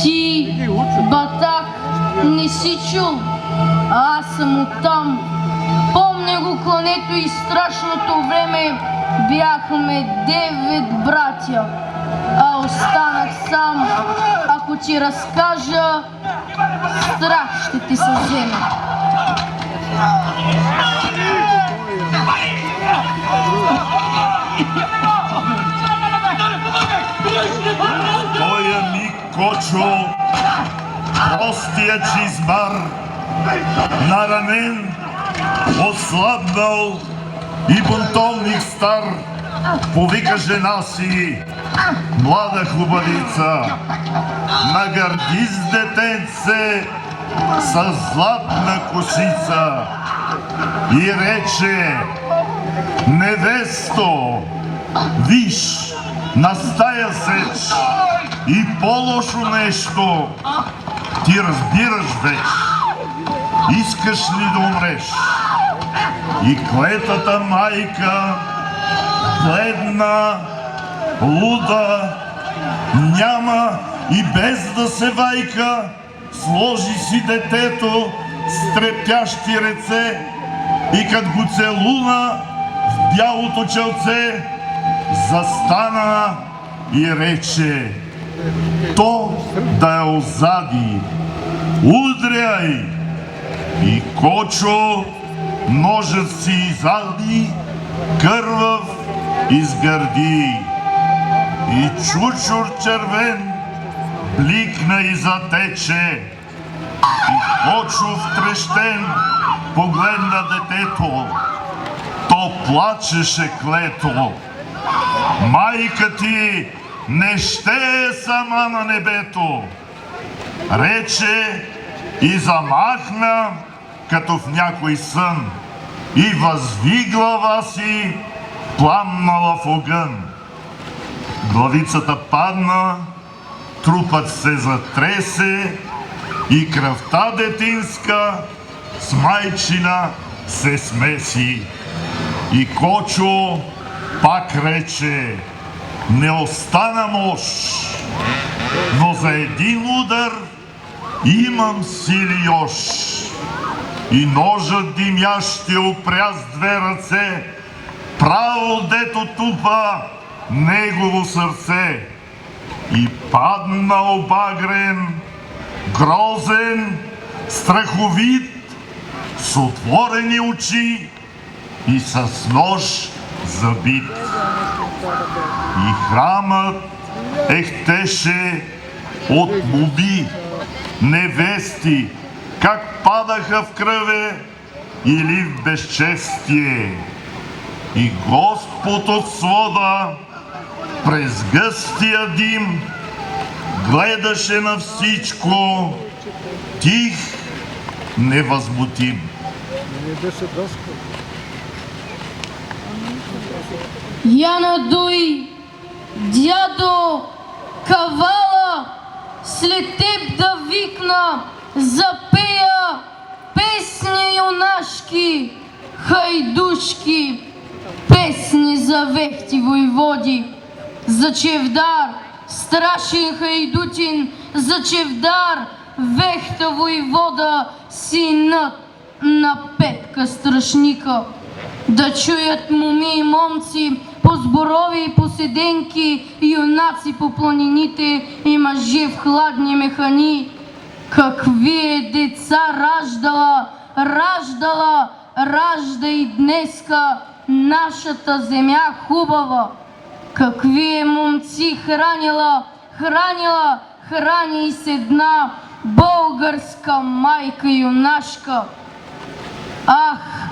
Ти, батак, не си чул, а аз съм оттам. Помня го клането и страшното време, бяхме 9 братя, а останах сам. Ако ти разкажа, страх ще ти се вземе. Тоя ми Кочо, простия чизмар, наранен, ослабнал и бунтовник стар, повика жена си, млада хубавица, нагърди с детенце с златна косица и рече: невесто, виж, настая сеч и по-лошо нещо, ти разбираш вече, искаш ли да умреш? И клетата майка, бледна, луда, няма и без да се вайка, сложи си детето с трепящи ръце и като го целуна в бялото челце, застана и рече: то да е озади, удряй! И Кочо ножът си изади, кървав изгърди. И чучур червен бликна и затече. И Кочо втрещен погледна детето, то плачеше клето. Майка ти не ще е сама на небето, рече и замахна като в някой сън и възви глава си, пламнала в огън. Главицата падна, трупът се затресе и кръвта детинска с майчина се смеси. И Кочо пак рече: не остана мощ, но за един удар имам сили još. И ножът димящ ти опря с 2 ръце, право дето тупа негово сърце. И падна обагрен, грозен, страховит, с отворени очи и с нож забит. И храмът ехтеше от моби, невести, как падаха в кръве или в безчестие. И Господ от свода през гъстия дим гледаше на всичко тих, невъзмутим. Я надуй, дядо, кавала, след теб да викна, запея песни юнашки, хайдушки, песни за вехти войводи, за Чевдар, страшен хайдутин, за Чевдар, вехта войвода, синът на Петка страшника. Да чуят моми и момци по сборови и по седенки, юнаци по планините и мъже в хладни механи. Какви е деца раждала, раждала, ражда и днеска нашата земя хубава. Какви е момци хранила, хранила, храни и с една българска майка юнашка. Ах,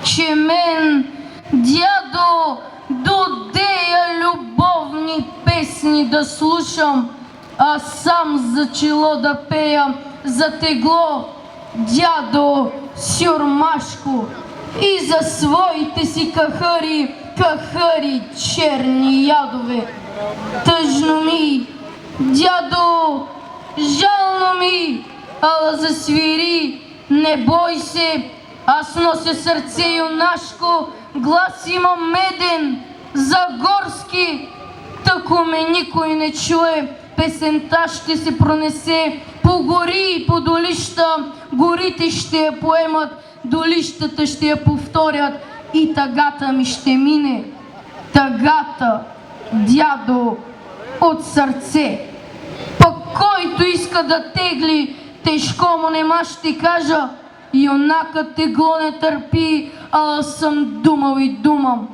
че мен, дядо, додея любовни песни да слушам, а сам за чело да пея, за тегло, дядо сюрмашко, и за своите си кахъри, кахъри черни ядове. Тъжно ми, дядо, жално ми, ала засвири, не бой се, аз нося сърце юнашко, глас имам меден, загорски, тако ме никой не чуе, песента ще се пронесе по гори и по долища, горите ще я поемат, долищата ще я повторят и тъгата ми ще мине. Тъгата, дядо, от сърце. Пък който иска да тегли, тежко му нема ще кажа, юнакът тегло не търпи, а съм думал и думам.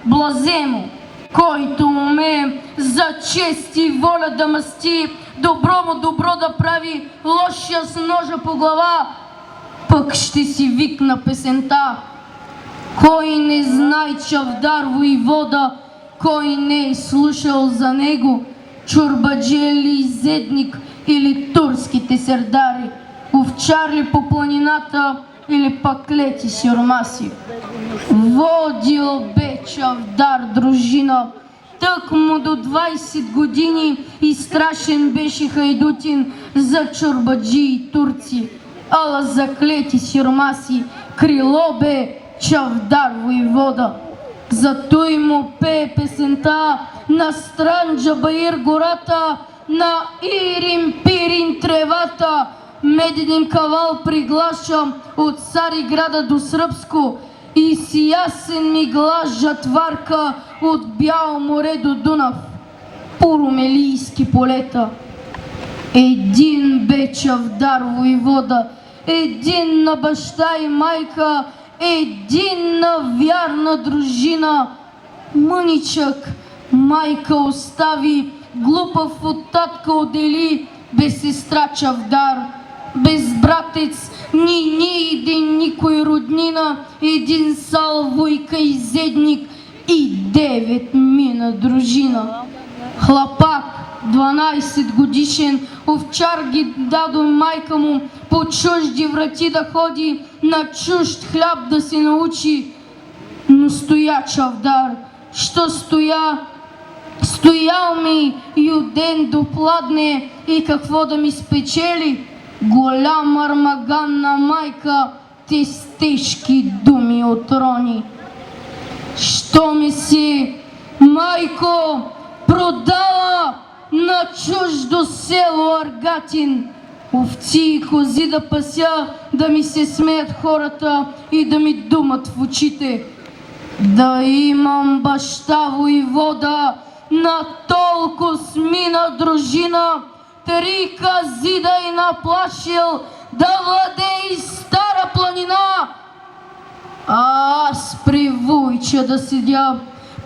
Блаземо, който умее за чест и воля да мъсти, добро му добро да прави, лошия с ножа по глава, пък ще си викна песента. Кой не знае Чавдар воевода, кой не е слушал за него, чорбаджия ли изедник или турските сердари, овчар ли по планината или пак лети сюрмаси. Водил бе Чавдар дружина, тък му до 20 години и страшен беше хайдутин за чорбаджи и турци, ала заклети сюрмаси, крило бе Чавдар воевода. Зато и му пее песента на Странджа Баир гората, на Ирим Пирин тревата, меденим кавал приглашам от Цариграда до Сръбско и с ясен ми глас жатварка от Бяло море до Дунав, по румелийски полета. Един бе Чавдар воевода, един на баща и майка, един на вярна дружина. Мъничък майка остави, глупав от татка отдели, без сестра Чавдар, без братец, ни един никой роднина, един сал войка и зедник и 9 мина дружина. Хлапак, 12 годишен, овчар ги дадо майка му, по чужди врати да ходи, на чужд хляб да се научи. Но стоя Чавдар, що стоял ми юден допладне и какво да ми спечели? Голям армаганна майка, те с тежки думи отрони. Що ми си, майко, продала на чуждо село Аргатин, овци и кози да пася, да ми се смеят хората и да ми думат в очите. Да имам баща воевода на толкова смина дружина, 3 кази да и наплашил, да владее Стара планина. А аз при войча да седя,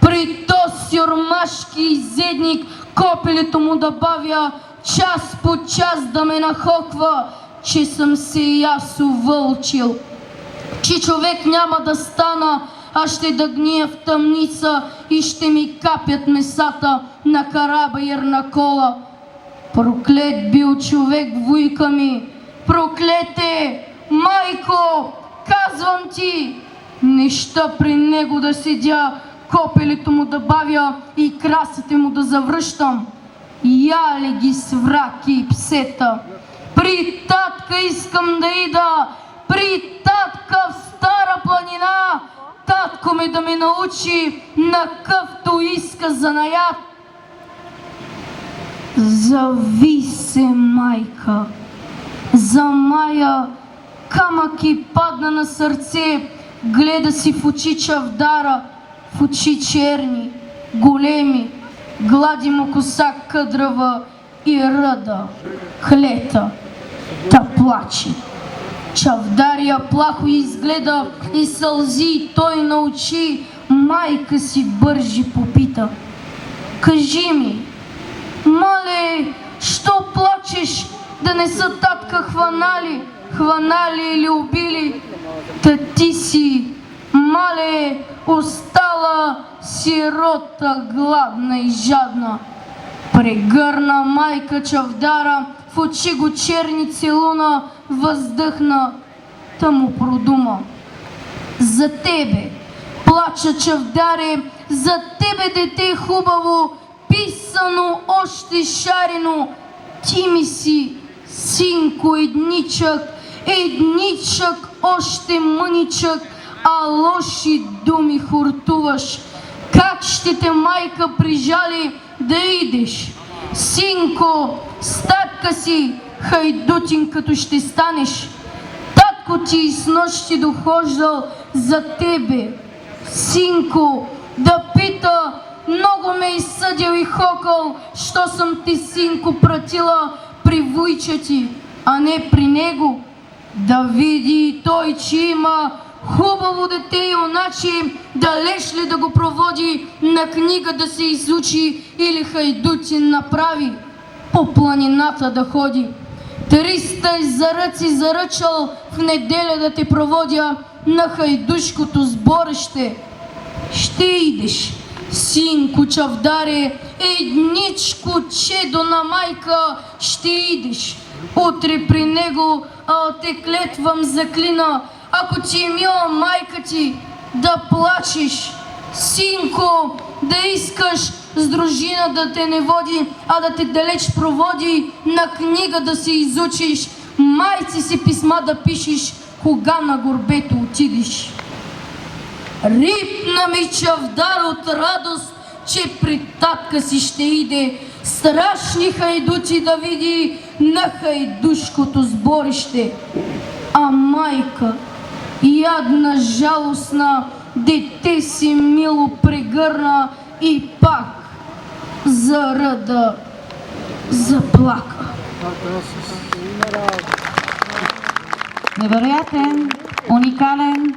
при този сюрмашки изедник, копелето му да бавя, час по час да ме нахоква, че съм се и аз увълчил, че човек няма да стана, а ще да гния в тъмница и ще ми капят месата на карабаир на кола. Проклет бил човек, вуйка ми, проклете, майко, казвам ти, неща при него да седя, копелето му да бавя и красите му да завръщам. Я ли ги свраки и псета, при татка искам да ида, при татка в Стара планина, татко ми да ме научи на къвто иска занаят. Зави се, майка, за Мая камък и падна на сърце, гледа си в очи Чавдара, в очи черни, големи, глади му коса къдрава и ръда, хлета, та плаче. Чавдар я плахо изгледа и сълзи той научи, майка си бържи попита. Кажи ми, мале, що плачеш, да не са татка хванали или убили? Та ти си, мале, остала сирота, гладна и жадна. Прегърна майка Чавдара, в очи го черни целуна, въздъхна, та му продума. За тебе плача, Чавдаре, за тебе, дете хубаво, писано още шарено. Ти ми си, синко, едничък, още мъничък, а лоши думи хортуваш. Как ще те майка прижали да идеш? Синко, с татка си хайдутин като ще станеш. Татко ти с нощи дохождал за тебе. Синко, да пита, много ме изсъдил и хокал, що съм ти, синко, пратила при вуйча ти, а не при него. Да види той, че има хубаво дете и оначе далеч ли да го проводи на книга да се изучи или хайдутин направи, по планината да ходи. 300 заръци заръчал в неделя да те проводя на хайдушкото сборище. Ще идеш, синко чавдаре, едничко чедо на майка, ще идеш. Утре при него, те клетвам заклина, ако ти е мила майка ти, да плачеш. Синко, да искаш с дружина да те не води, а да те далеч проводи, на книга да се изучиш, майци си писма да пишеш, кога на горбето отидеш. Рипна ми чавдар от радост, че при татка си ще иде, страшни хайдути да види на хайдушкото сборище. А майка, ядна, жалостна, дете си мило прегърна и пак заръда заплака. Невероятен, уникален,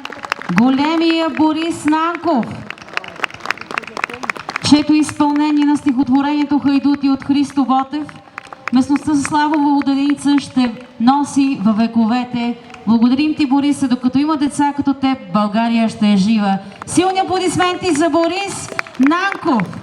големия Борис Нанков, чето изпълнение на стихотворението "Хайдути" от Христо Ботев, местността Славова Воденица ще носи във вековете. Благодарим ти, Борисе, докато има деца като теб, България ще е жива. Силни аплодисменти за Борис Нанков!